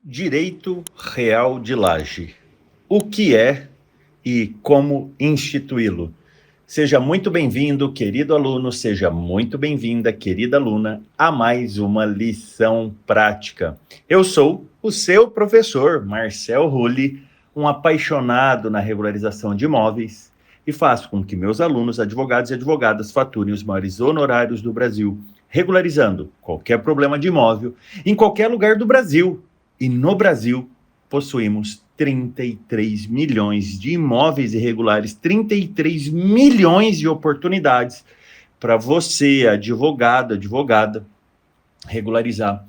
Direito Real de Laje. O que é e como instituí-lo? Seja muito bem-vindo, querido aluno, seja muito bem-vinda, querida aluna, a mais uma lição prática. Eu sou o seu professor, Marcel Rulli, um apaixonado na regularização de imóveis e faço com que meus alunos, advogados e advogadas, faturem os maiores honorários do Brasil, regularizando qualquer problema de imóvel em qualquer lugar do Brasil. E no Brasil, possuímos 33 milhões de imóveis irregulares, 33 milhões de oportunidades para você, advogado, advogada, regularizar.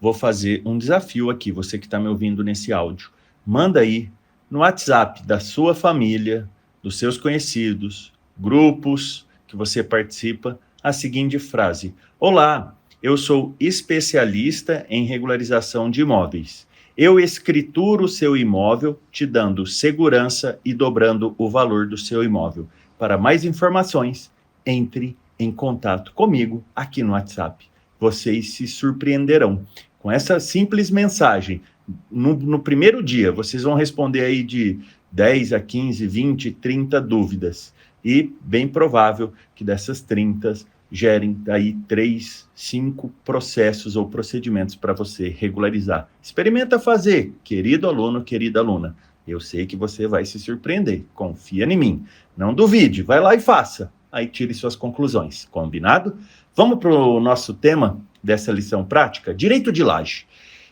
Vou fazer um desafio aqui, você que está me ouvindo nesse áudio. Manda aí no WhatsApp da sua família, dos seus conhecidos, grupos que você participa, a seguinte frase: Olá, eu sou especialista em regularização de imóveis. Eu escrituro o seu imóvel, te dando segurança e dobrando o valor do seu imóvel. Para mais informações, entre em contato comigo aqui no WhatsApp. Vocês se surpreenderão. Com essa simples mensagem, no primeiro dia, vocês vão responder aí de 10 a 15, 20, 30 dúvidas. E bem provável que dessas 30 gerem aí 3, 5 processos ou procedimentos para você regularizar. Experimenta fazer, querido aluno, querida aluna. Eu sei que você vai se surpreender. Confia em mim. Não duvide, vai lá e faça. Aí tire suas conclusões. Combinado? Vamos para o nosso tema dessa lição prática? Direito de laje.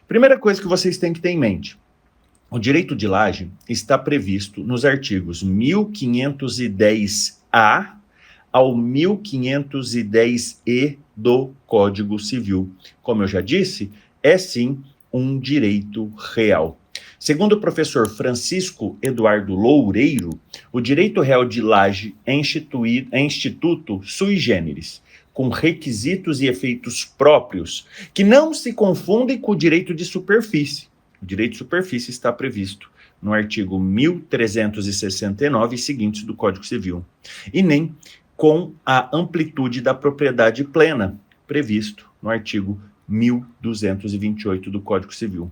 Primeira coisa que vocês têm que ter em mente. O direito de laje está previsto nos artigos 1510-A ao 1510-E do Código Civil. Como eu já disse, é sim um direito real. Segundo o professor Francisco Eduardo Loureiro, o direito real de laje é instituto sui generis, com requisitos e efeitos próprios, que não se confundem com o direito de superfície. O direito de superfície está previsto no artigo 1369 e seguintes do Código Civil, e nem com a amplitude da propriedade plena, previsto no artigo 1228 do Código Civil.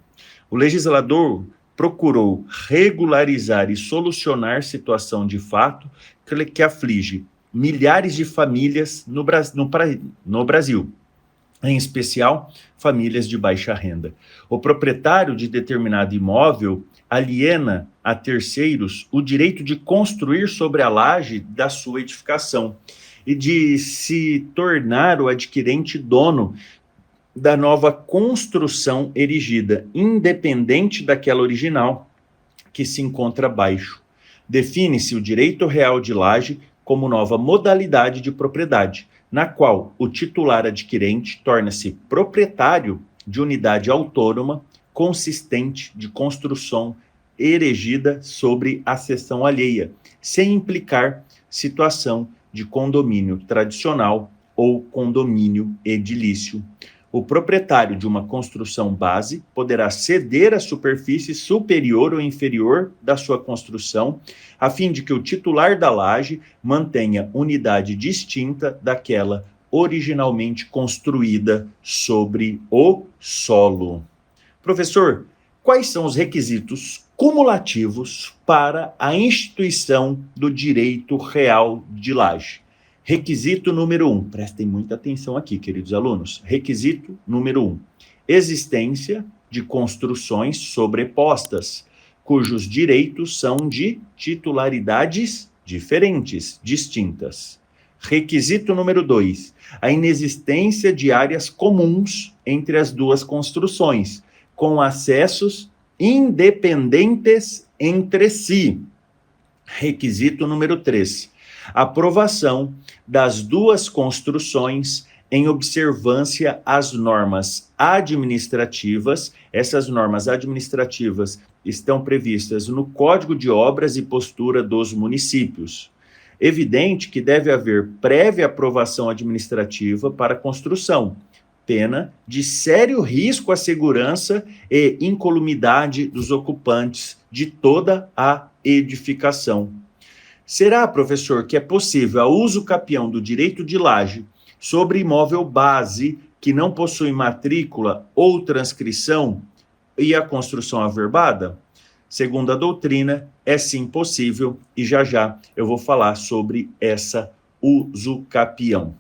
O legislador procurou regularizar e solucionar situação de fato que aflige milhares de famílias no Brasil, em especial famílias de baixa renda. O proprietário de determinado imóvel aliena a terceiros o direito de construir sobre a laje da sua edificação e de se tornar o adquirente dono da nova construção erigida, independente daquela original que se encontra abaixo. Define-se o direito real de laje como nova modalidade de propriedade, na qual o titular adquirente torna-se proprietário de unidade autônoma consistente de construção erigida sobre a seção alheia, sem implicar situação de condomínio tradicional ou condomínio edilício. O proprietário de uma construção base poderá ceder a superfície superior ou inferior da sua construção, a fim de que o titular da laje mantenha unidade distinta daquela originalmente construída sobre o solo. Professor, quais são os requisitos cumulativos para a instituição do direito real de laje? Requisito número 1, prestem muita atenção aqui, queridos alunos. Requisito número 1, existência de construções sobrepostas, cujos direitos são de titularidades diferentes, distintas. Requisito número 2, a inexistência de áreas comuns entre as duas construções, com acessos independentes entre si. Requisito número 3, aprovação das duas construções em observância às normas administrativas. Essas normas administrativas estão previstas no Código de Obras e Postura dos Municípios. Evidente que deve haver prévia aprovação administrativa para a construção, pena de sério risco à segurança e incolumidade dos ocupantes de toda a edificação. Será, professor, que é possível a uso capião do direito de laje sobre imóvel base que não possui matrícula ou transcrição? e a construção averbada? Segundo a doutrina, é sim possível, e já já eu vou falar sobre essa usucapião.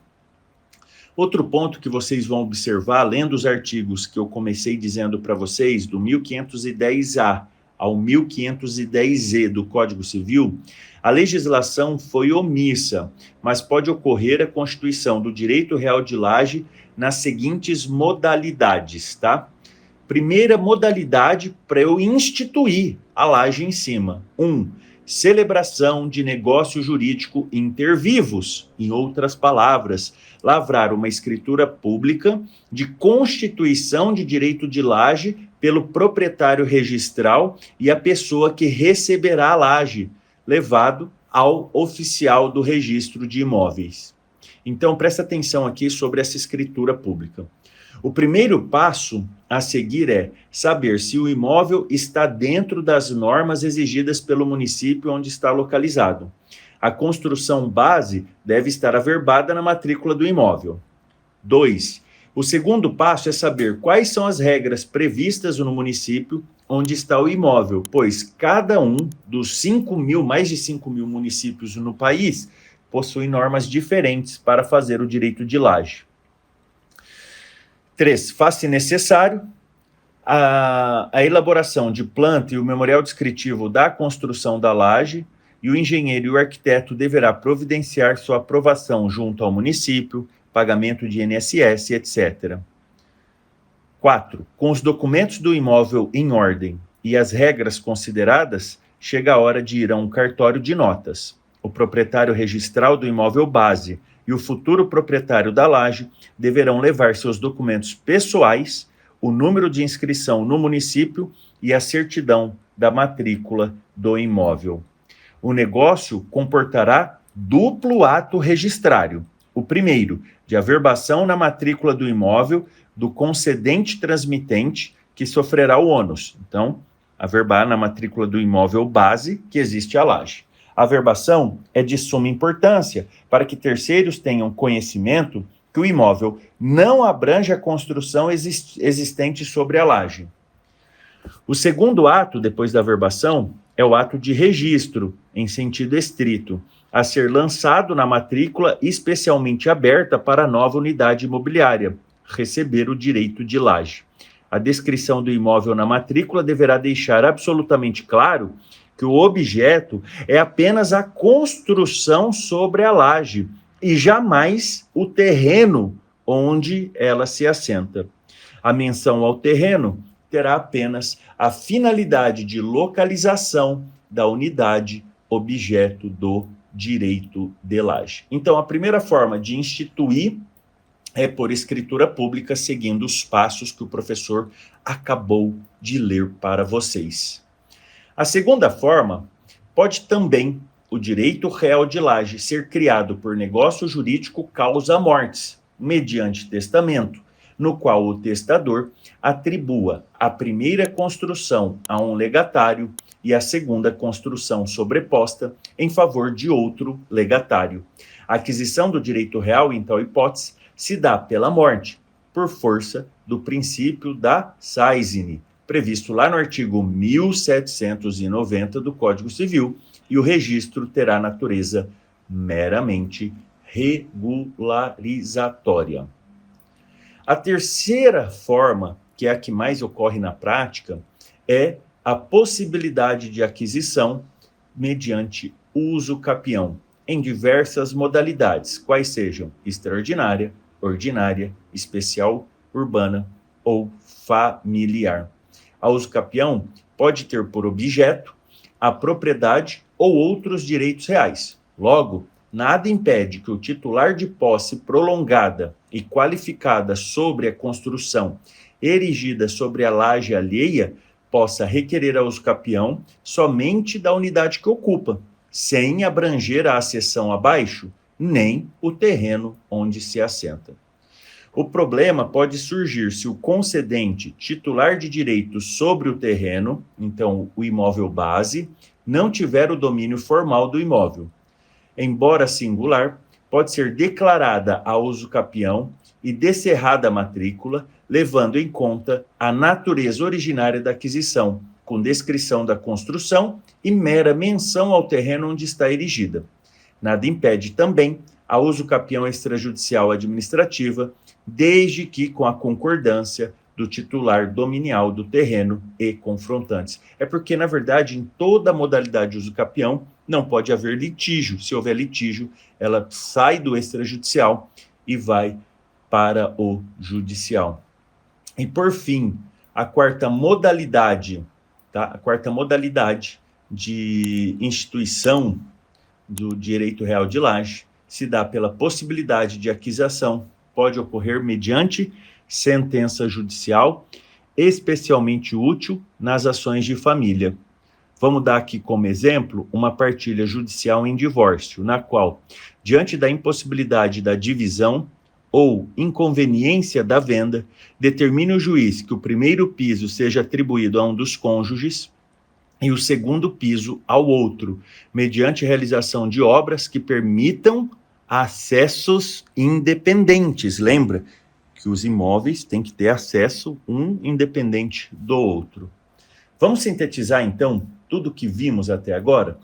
Outro ponto que vocês vão observar, lendo os artigos que eu comecei dizendo para vocês, do 1510A ao 1510E do Código Civil, a legislação foi omissa, mas pode ocorrer a constituição do direito real de laje nas seguintes modalidades, tá? Primeira modalidade para eu instituir a laje em cima. 1. Celebração de negócio jurídico inter vivos. Em outras palavras, lavrar uma escritura pública de constituição de direito de laje pelo proprietário registral e a pessoa que receberá a laje, levado ao oficial do registro de imóveis. Então, presta atenção aqui sobre essa escritura pública. O primeiro passo a seguir é saber se o imóvel está dentro das normas exigidas pelo município onde está localizado. A construção base deve estar averbada na matrícula do imóvel. 2. O segundo passo é saber quais são as regras previstas no município onde está o imóvel, pois cada um dos mais de 5 mil municípios no país possui normas diferentes para fazer o direito de laje. 3. Faz-se necessário a elaboração de planta e o memorial descritivo da construção da laje, e o engenheiro e o arquiteto deverá providenciar sua aprovação junto ao município, pagamento de INSS, etc. 4. Com os documentos do imóvel em ordem e as regras consideradas, chega a hora de ir a um cartório de notas. O proprietário registral do imóvel base e o futuro proprietário da laje deverão levar seus documentos pessoais, o número de inscrição no município e a certidão da matrícula do imóvel. O negócio comportará duplo ato registrário. O primeiro, de averbação na matrícula do imóvel do concedente transmitente, que sofrerá o ônus. Então, averbar na matrícula do imóvel base, que existe a laje. A averbação é de suma importância para que terceiros tenham conhecimento que o imóvel não abrange a construção existente sobre a laje. O segundo ato, depois da averbação, é o ato de registro, em sentido estrito, a ser lançado na matrícula especialmente aberta para a nova unidade imobiliária, receber o direito de laje. A descrição do imóvel na matrícula deverá deixar absolutamente claro que o objeto é apenas a construção sobre a laje e jamais o terreno onde ela se assenta. A menção ao terreno terá apenas a finalidade de localização da unidade objeto do direito de laje. Então, a primeira forma de instituir é por escritura pública, seguindo os passos que o professor acabou de ler para vocês. A segunda forma pode também o direito real de laje ser criado por negócio jurídico causa mortis, mediante testamento, no qual o testador atribua a primeira construção a um legatário e a segunda construção sobreposta em favor de outro legatário. A aquisição do direito real, em tal hipótese, se dá pela morte, por força do princípio da saisine, previsto lá no artigo 1790 do Código Civil, e o registro terá natureza meramente regularizatória. A terceira forma, que é a que mais ocorre na prática, é a possibilidade de aquisição mediante uso capião, em diversas modalidades, quais sejam extraordinária, ordinária, especial, urbana ou familiar. A uso capião pode ter por objeto a propriedade ou outros direitos reais. Logo, nada impede que o titular de posse prolongada e qualificada sobre a construção erigida sobre a laje alheia possa requerer a uso capião somente da unidade que ocupa, sem abranger a seção abaixo, nem o terreno onde se assenta. O problema pode surgir se o concedente titular de direito sobre o terreno, então o imóvel base, não tiver o domínio formal do imóvel. Embora singular, pode ser declarada a uso capião e descerrada a matrícula, levando em conta a natureza originária da aquisição, com descrição da construção e mera menção ao terreno onde está erigida. Nada impede também a uso capião extrajudicial administrativa, desde que com a concordância do titular dominial do terreno e confrontantes. É porque, na verdade, em toda modalidade de uso capião, não pode haver litígio. Se houver litígio, ela sai do extrajudicial e vai para o judicial. E, por fim, a quarta modalidade, tá? A quarta modalidade de instituição do direito real de laje se dá pela possibilidade de aquisição, pode ocorrer mediante sentença judicial, especialmente útil nas ações de família. Vamos dar aqui como exemplo uma partilha judicial em divórcio, na qual, diante da impossibilidade da divisão ou inconveniência da venda, determine o juiz que o primeiro piso seja atribuído a um dos cônjuges e o segundo piso ao outro, mediante realização de obras que permitam acessos independentes. Lembra que os imóveis têm que ter acesso um independente do outro. Vamos sintetizar, então, tudo que vimos até agora?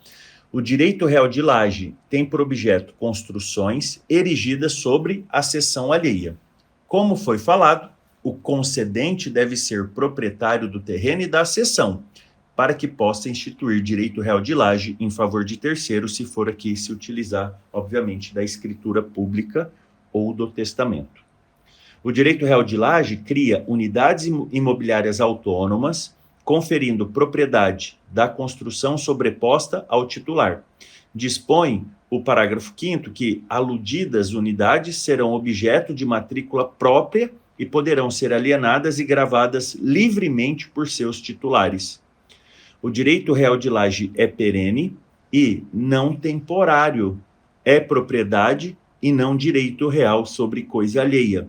O direito real de laje tem por objeto construções erigidas sobre a cessão alheia. Como foi falado, o concedente deve ser proprietário do terreno e da cessão, para que possa instituir direito real de laje em favor de terceiro, se for aqui se utilizar, obviamente, da escritura pública ou do testamento. O direito real de laje cria unidades imobiliárias autônomas, conferindo propriedade da construção sobreposta ao titular. Dispõe o parágrafo 5º que aludidas unidades serão objeto de matrícula própria e poderão ser alienadas e gravadas livremente por seus titulares. O direito real de laje é perene e não temporário, é propriedade e não direito real sobre coisa alheia.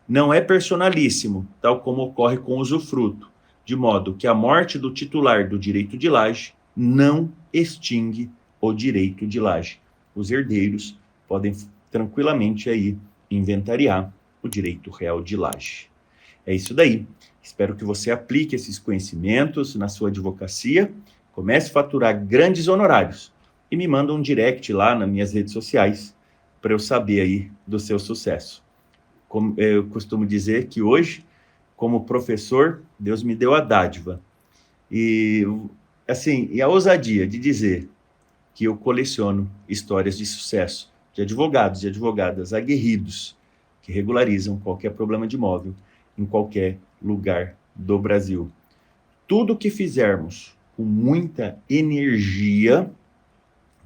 Não é personalíssimo, tal como ocorre com o usufruto, de modo que a morte do titular do direito de laje não extingue o direito de laje. Os herdeiros podem tranquilamente aí inventariar o direito real de laje. É isso daí. Espero que você aplique esses conhecimentos na sua advocacia, comece a faturar grandes honorários e me manda um direct lá nas minhas redes sociais para eu saber aí do seu sucesso. Como eu costumo dizer que hoje, como professor, Deus me deu a dádiva e a ousadia de dizer que eu coleciono histórias de sucesso de advogados e advogadas aguerridos que regularizam qualquer problema de imóvel em qualquer lugar do Brasil. Tudo que fizermos com muita energia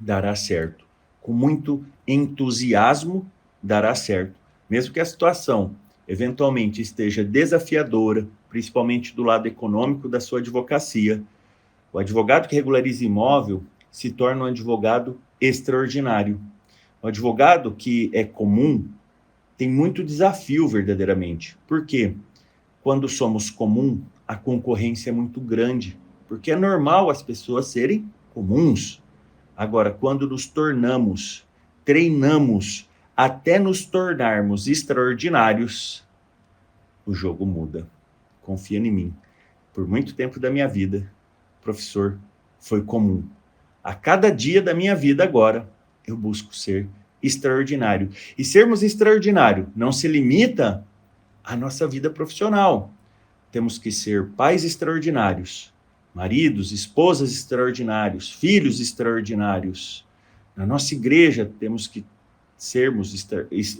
dará certo. Com muito entusiasmo dará certo. Mesmo que a situação eventualmente esteja desafiadora, principalmente do lado econômico da sua advocacia, o advogado que regulariza imóvel se torna um advogado extraordinário. O advogado que é comum tem muito desafio verdadeiramente. Por quê? Quando somos comum, a concorrência é muito grande, porque é normal as pessoas serem comuns. Agora, quando nos tornamos, treinamos até nos tornarmos extraordinários, o jogo muda. Confia em mim. Por muito tempo da minha vida, professor foi comum. A cada dia da minha vida agora, eu busco ser extraordinário. E sermos extraordinário não se limita à nossa vida profissional. Temos que ser pais extraordinários, maridos, esposas extraordinários, filhos extraordinários. Na nossa igreja, temos que sermos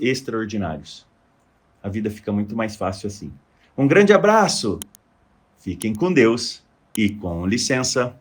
extraordinários. A vida fica muito mais fácil assim. Um grande abraço, fiquem com Deus e com licença.